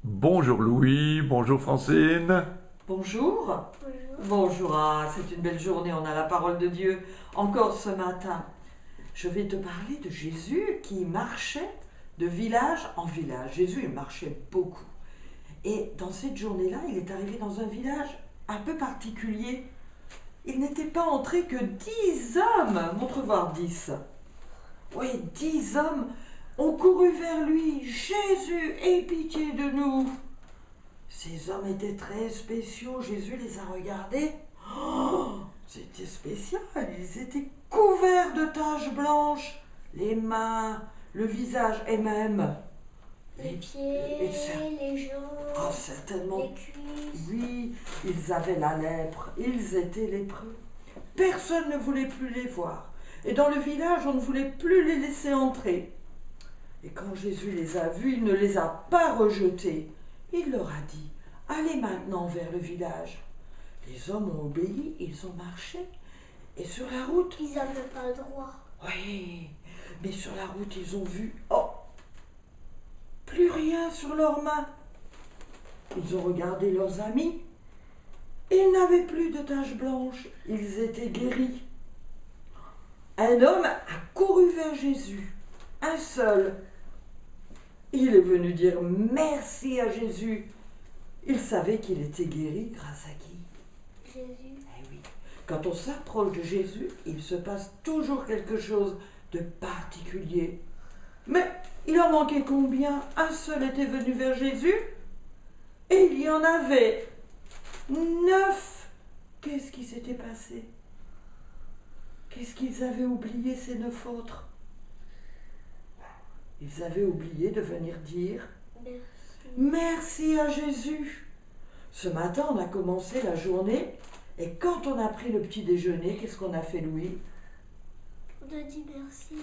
Bonjour Louis, bonjour Francine. Bonjour. Bonjour. Bonjour, ah, c'est une belle journée, on a la parole de Dieu encore ce matin. Je vais te parler de Jésus qui marchait de village en village. Jésus, il marchait beaucoup. Et dans cette journée-là, il est arrivé dans un village un peu particulier. Il n'était pas entré que 10 hommes, montre voir 10. Oui, 10 hommes ont couru vers lui. Jésus, aie pitié de nous. Ces hommes étaient très spéciaux. Jésus les a regardés. Oh, c'était spécial. Ils étaient couverts de taches blanches. Les mains, le visage et même Les et pieds, cer- les jambes, oh, certainement. les cuisses. Oui, ils avaient la lèpre. Ils étaient lépreux. Personne ne voulait plus les voir. Et dans le village, on ne voulait plus les laisser entrer. Et quand Jésus les a vus, il ne les a pas rejetés. Il leur a dit, allez maintenant vers le village. Les hommes ont obéi, ils ont marché. Et sur la route, Ils n'avaient pas le droit. oui, mais sur la route, ils ont vu, oh, plus rien sur leurs mains. Ils ont regardé leurs amis. Ils n'avaient plus de taches blanches. Ils étaient guéris. Un homme a couru vers Jésus. Un seul. Il est venu dire merci à Jésus. Il savait qu'il était guéri grâce à qui? Jésus. Eh oui. Quand on s'approche de Jésus, il se passe toujours quelque chose de particulier. Mais il en manquait combien? Un seul était venu vers Jésus et il y en avait 9. Qu'est-ce qui s'était passé? Qu'est-ce qu'ils avaient oublié, ces 9 autres? Ils avaient oublié de venir dire Merci. merci à Jésus. Ce matin, on a commencé la journée et quand on a pris le petit déjeuner, qu'est-ce qu'on a fait, Louis? On a dit merci.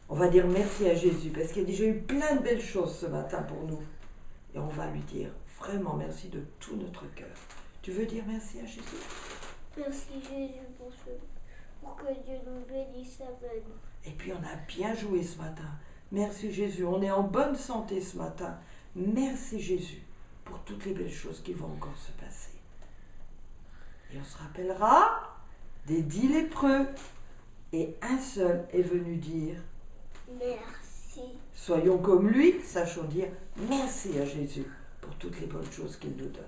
On va dire merci à Jésus parce qu'il y a déjà eu plein de belles choses ce matin pour nous. Et on va lui dire vraiment merci de tout notre cœur. Tu veux dire merci à Jésus? Merci Jésus pour que Dieu nous bénisse. Amen. Et puis on a bien joué ce matin. Merci Jésus, on est en bonne santé ce matin. Merci Jésus pour toutes les belles choses qui vont encore se passer. Et on se rappellera des 10 lépreux. Et un seul est venu dire, Merci. soyons comme lui, sachons dire merci à Jésus pour toutes les bonnes choses qu'il nous donne.